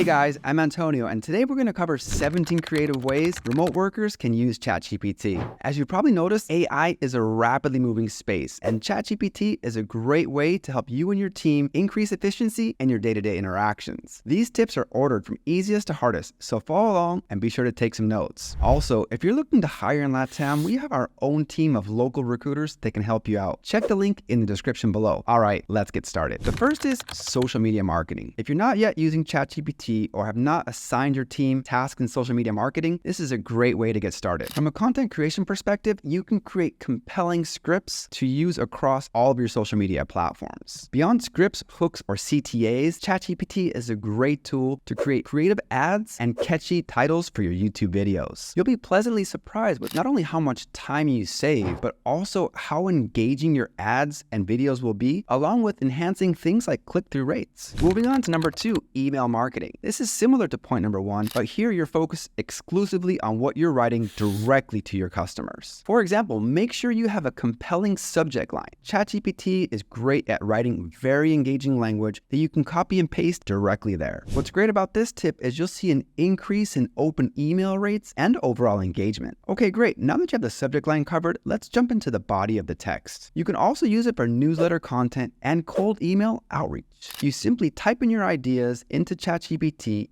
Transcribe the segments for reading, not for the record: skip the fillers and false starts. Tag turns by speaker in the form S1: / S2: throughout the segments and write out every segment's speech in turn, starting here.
S1: Hey guys, I'm Antonio, and today we're going to cover 17 creative ways remote workers can use ChatGPT. As you probably noticed, AI is a rapidly moving space, and ChatGPT is a great way to help you and your team increase efficiency in your day-to-day interactions. These tips are ordered from easiest to hardest, so follow along and be sure to take some notes. Also, if you're looking to hire in LATAM, we have our own team of local recruiters that can help you out. Check the link in the description below. All right, let's get started. The first is social media marketing. If you're not yet using ChatGPT or have not assigned your team tasks in social media marketing, this is a great way to get started. From a content creation perspective, you can create compelling scripts to use across all of your social media platforms. Beyond scripts, hooks, or CTAs, ChatGPT is a great tool to create creative ads and catchy titles for your YouTube videos. You'll be pleasantly surprised with not only how much time you save, but also how engaging your ads and videos will be, along with enhancing things like click-through rates. Moving on to number 2, email marketing. This is similar to point number 1, but here you're focused exclusively on what you're writing directly to your customers. For example, make sure you have a compelling subject line. ChatGPT is great at writing very engaging language that you can copy and paste directly there. What's great about this tip is you'll see an increase in open email rates and overall engagement. Okay, great. Now that you have the subject line covered, let's jump into the body of the text. You can also use it for newsletter content and cold email outreach. You simply type in your ideas into ChatGPT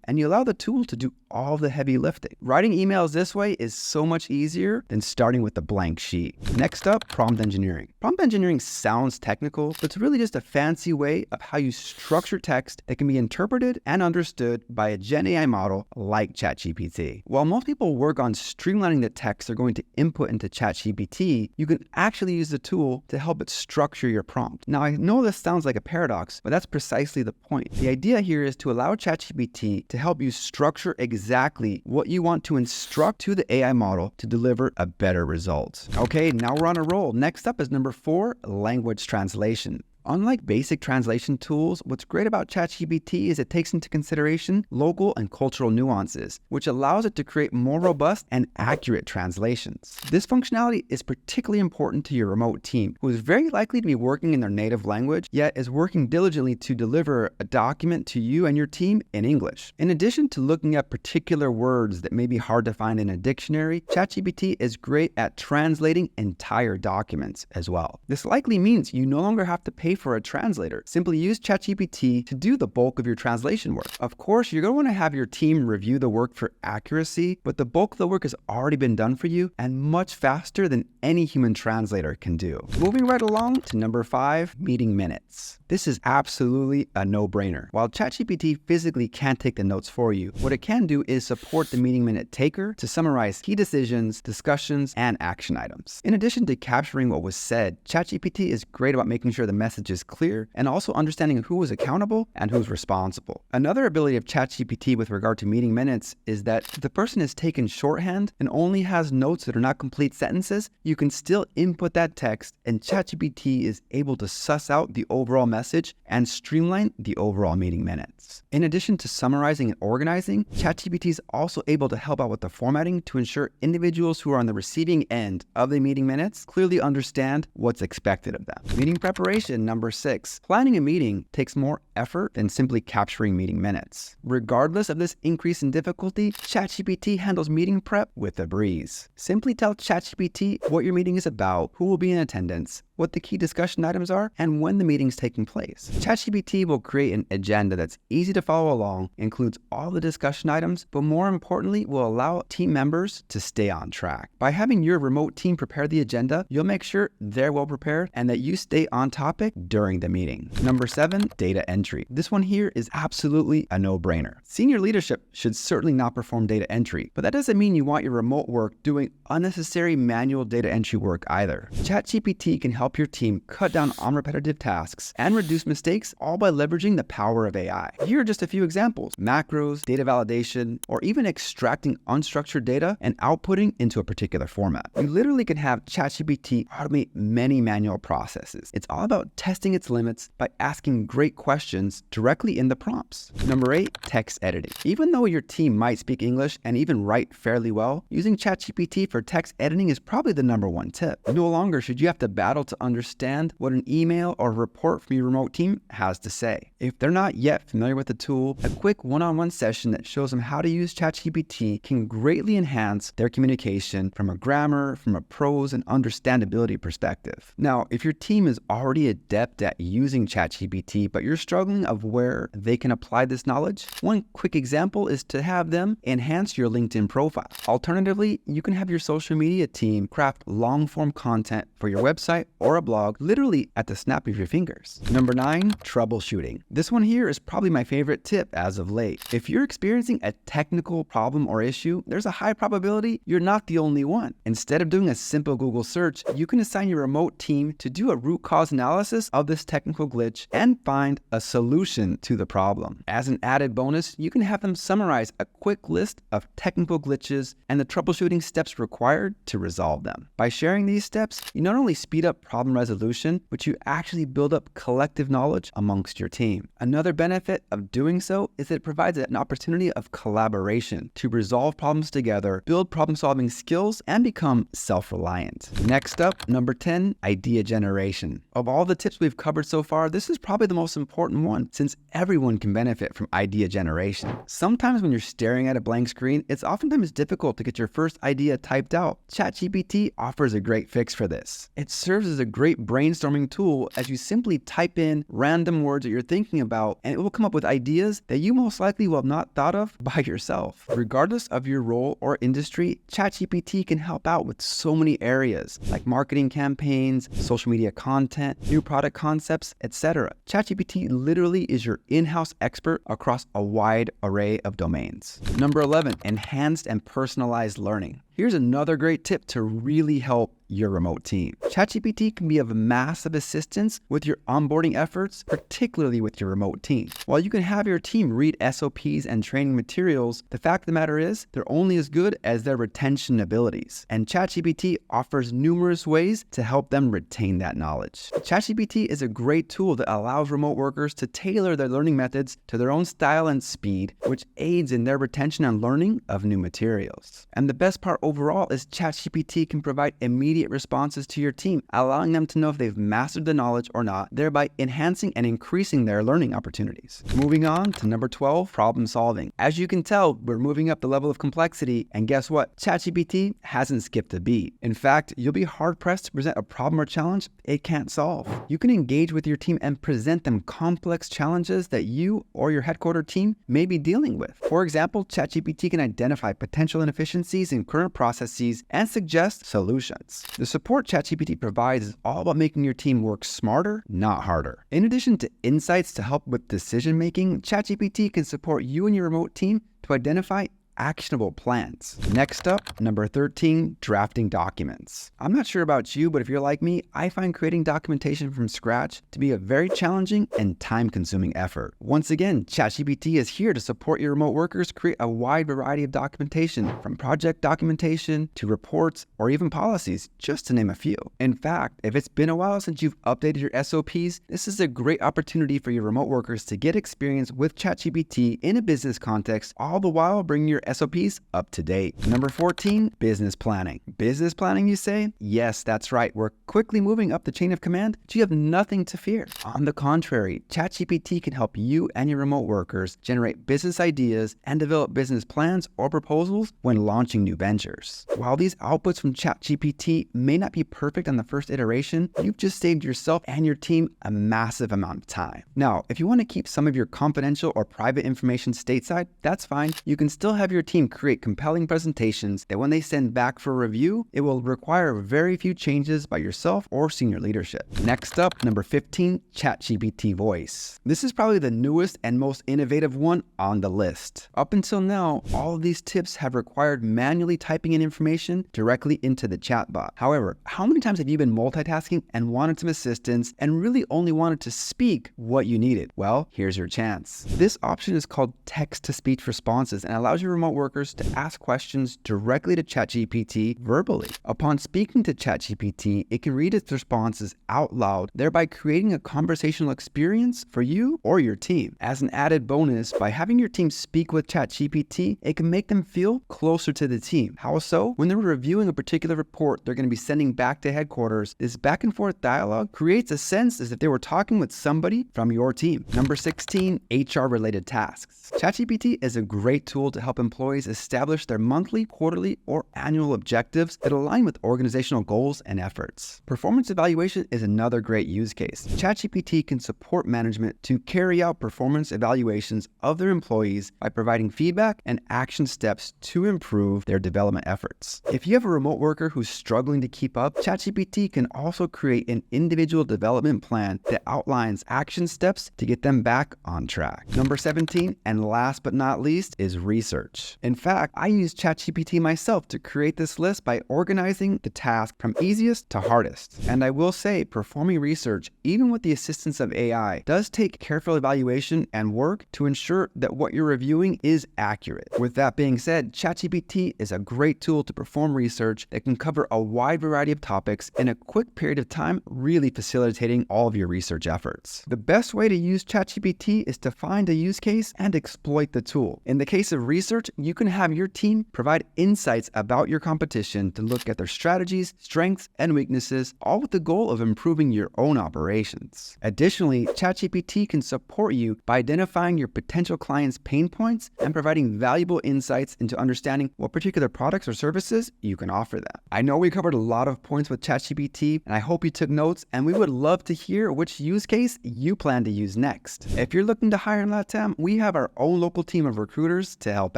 S1: and you allow the tool to do all the heavy lifting. Writing emails this way is so much easier than starting with a blank sheet. Next up, prompt engineering. Prompt engineering sounds technical, but it's really just a fancy way of how you structure text that can be interpreted and understood by a Gen AI model like ChatGPT. While most people work on streamlining the text they're going to input into ChatGPT, you can actually use the tool to help it structure your prompt. Now, I know this sounds like a paradox, but that's precisely the point. The idea here is to allow ChatGPT to help you structure exactly what you want to instruct to the AI model to deliver a better result. Okay, now we're on a roll. Next up is number 4, language translation. Unlike basic translation tools, what's great about ChatGPT is it takes into consideration local and cultural nuances, which allows it to create more robust and accurate translations. This functionality is particularly important to your remote team, who is very likely to be working in their native language, yet is working diligently to deliver a document to you and your team in English. In addition to looking at particular words that may be hard to find in a dictionary, ChatGPT is great at translating entire documents as well. This likely means you no longer have to pay for a translator. Simply use ChatGPT to do the bulk of your translation work. Of course, you're going to want to have your team review the work for accuracy, but the bulk of the work has already been done for you and much faster than any human translator can do. Moving right along to number 5, meeting minutes. This is absolutely a no-brainer. While ChatGPT physically can't take the notes for you, what it can do is support the meeting minute taker to summarize key decisions, discussions, and action items. In addition to capturing what was said, ChatGPT is great about making sure the message is clear and also understanding who is accountable and who's responsible. Another ability of ChatGPT with regard to meeting minutes is that if the person has taken shorthand and only has notes that are not complete sentences, you can still input that text and ChatGPT is able to suss out the overall message and streamline the overall meeting minutes. In addition to summarizing and organizing, ChatGPT is also able to help out with the formatting to ensure individuals who are on the receiving end of the meeting minutes clearly understand what's expected of them. Meeting preparation, number 6. Planning a meeting takes more effort than simply capturing meeting minutes. Regardless of this increase in difficulty, ChatGPT handles meeting prep with a breeze. Simply tell ChatGPT what your meeting is about, who will be in attendance, what the key discussion items are, and when the meeting is taking place. ChatGPT will create an agenda that's easy to follow along, includes all the discussion items, but more importantly, will allow team members to stay on track. By having your remote team prepare the agenda, you'll make sure they're well prepared and that you stay on topic during the meeting. Number 7, data entry. This one here is absolutely a no-brainer. Senior leadership should certainly not perform data entry, but that doesn't mean you want your remote work doing unnecessary manual data entry work either. ChatGPT can help your team cut down on repetitive tasks and reduce mistakes, all by leveraging the power of AI. Here are just a few examples: macros, data validation, or even extracting unstructured data and outputting into a particular format. You literally can have ChatGPT automate many manual processes. It's all about testing its limits by asking great questions directly in the prompts. Number 8, text editing. Even though your team might speak English and even write fairly well, using ChatGPT for text editing is probably the number 1 tip. No longer should you have to battle to to understand what an email or report from your remote team has to say. If they're not yet familiar with the tool, a quick one-on-one session that shows them how to use ChatGPT can greatly enhance their communication from a grammar, from a prose and understandability perspective. Now, if your team is already adept at using ChatGPT, but you're struggling of where they can apply this knowledge, one quick example is to have them enhance your LinkedIn profile. Alternatively, you can have your social media team craft long-form content for your website or a blog literally at the snap of your fingers. Number 9, troubleshooting. This one here is probably my favorite tip as of late. If you're experiencing a technical problem or issue, there's a high probability you're not the only one. Instead of doing a simple Google search, you can assign your remote team to do a root cause analysis of this technical glitch and find a solution to the problem. As an added bonus, you can have them summarize a quick list of technical glitches and the troubleshooting steps required to resolve them. By sharing these steps, you not only speed up problem resolution, but you actually build up collective knowledge amongst your team. Another benefit of doing so is that it provides an opportunity of collaboration to resolve problems together, build problem-solving skills, and become self-reliant. Next up, number 10, idea generation. Of all the tips we've covered so far, this is probably the most important one since everyone can benefit from idea generation. Sometimes when you're staring at a blank screen, it's oftentimes difficult to get your first idea typed out. ChatGPT offers a great fix for this. It serves as a great brainstorming tool as you simply type in random words that you're thinking about, and it will come up with ideas that you most likely will have not thought of by yourself. Regardless of your role or industry, ChatGPT can help out with so many areas like marketing campaigns, social media content, new product concepts, etc. ChatGPT literally is your in-house expert across a wide array of domains. Number 11, enhanced and personalized learning. Here's another great tip to really help your remote team. ChatGPT can be of massive assistance with your onboarding efforts, particularly with your remote team. While you can have your team read SOPs and training materials, the fact of the matter is they're only as good as their retention abilities. And ChatGPT offers numerous ways to help them retain that knowledge. ChatGPT is a great tool that allows remote workers to tailor their learning methods to their own style and speed, which aids in their retention and learning of new materials. And the best part overall is ChatGPT can provide immediate responses to your team, allowing them to know if they've mastered the knowledge or not, thereby enhancing and increasing their learning opportunities. Moving on to number 12, problem solving. As you can tell, we're moving up the level of complexity, and guess what? ChatGPT hasn't skipped a beat. In fact, you'll be hard-pressed to present a problem or challenge it can't solve. You can engage with your team and present them complex challenges that you or your headquarter team may be dealing with. For example, ChatGPT can identify potential inefficiencies in current processes and suggest solutions. The support ChatGPT provides is all about making your team work smarter, not harder. In addition to insights to help with decision-making, ChatGPT can support you and your remote team to identify actionable plans. Next up, number 13, drafting documents. I'm not sure about you, but if you're like me, I find creating documentation from scratch to be a very challenging and time-consuming effort. Once again, ChatGPT is here to support your remote workers create a wide variety of documentation, from project documentation to reports or even policies, just to name a few. In fact, if it's been a while since you've updated your SOPs, this is a great opportunity for your remote workers to get experience with ChatGPT in a business context, all the while bringing your SOPs up to date. Number 14, business planning. Business planning, you say? Yes, that's right. We're quickly moving up the chain of command, but you have nothing to fear. On the contrary, ChatGPT can help you and your remote workers generate business ideas and develop business plans or proposals when launching new ventures. While these outputs from ChatGPT may not be perfect on the first iteration, you've just saved yourself and your team a massive amount of time. Now, if you want to keep some of your confidential or private information stateside, that's fine. You can still have your team create compelling presentations that when they send back for review, it will require very few changes by yourself or senior leadership. Next up, number 15, ChatGPT Voice. This is probably the newest and most innovative one on the list. Up until now, all of these tips have required manually typing in information directly into the chatbot. However, how many times have you been multitasking and wanted some assistance and really only wanted to speak what you needed? Well, here's your chance. This option is called text-to-speech responses and allows your remote remote workers to ask questions directly to ChatGPT verbally. Upon speaking to ChatGPT, it can read its responses out loud, thereby creating a conversational experience for you or your team. As an added bonus, by having your team speak with ChatGPT, it can make them feel closer to the team. How so? When they're reviewing a particular report they're going to be sending back to headquarters, this back and forth dialogue creates a sense as if they were talking with somebody from your team. Number 16, HR-related tasks. ChatGPT is a great tool to help employees establish their monthly, quarterly, or annual objectives that align with organizational goals and efforts. Performance evaluation is another great use case. ChatGPT can support management to carry out performance evaluations of their employees by providing feedback and action steps to improve their development efforts. If you have a remote worker who's struggling to keep up, ChatGPT can also create an individual development plan that outlines action steps to get them back on track. Number 17, and last but not least, is research. In fact, I use ChatGPT myself to create this list by organizing the task from easiest to hardest. And I will say, performing research, even with the assistance of AI, does take careful evaluation and work to ensure that what you're reviewing is accurate. With that being said, ChatGPT is a great tool to perform research that can cover a wide variety of topics in a quick period of time, really facilitating all of your research efforts. The best way to use ChatGPT is to find a use case and exploit the tool. In the case of research, you can have your team provide insights about your competition to look at their strategies, strengths, and weaknesses, all with the goal of improving your own operations. Additionally, ChatGPT can support you by identifying your potential clients' pain points and providing valuable insights into understanding what particular products or services you can offer them. I know we covered a lot of points with ChatGPT, and I hope you took notes, and we would love to hear which use case you plan to use next. If you're looking to hire in LATAM, we have our own local team of recruiters to help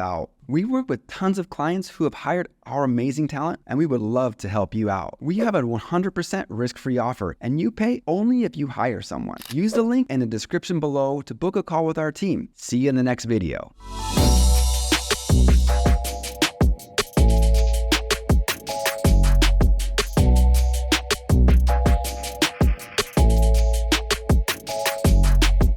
S1: out. We work with tons of clients who have hired our amazing talent, and we would love to help you out. We have a 100% risk-free offer, and you pay only if you hire someone. Use the link in the description below to book a call with our team. See you in the next video.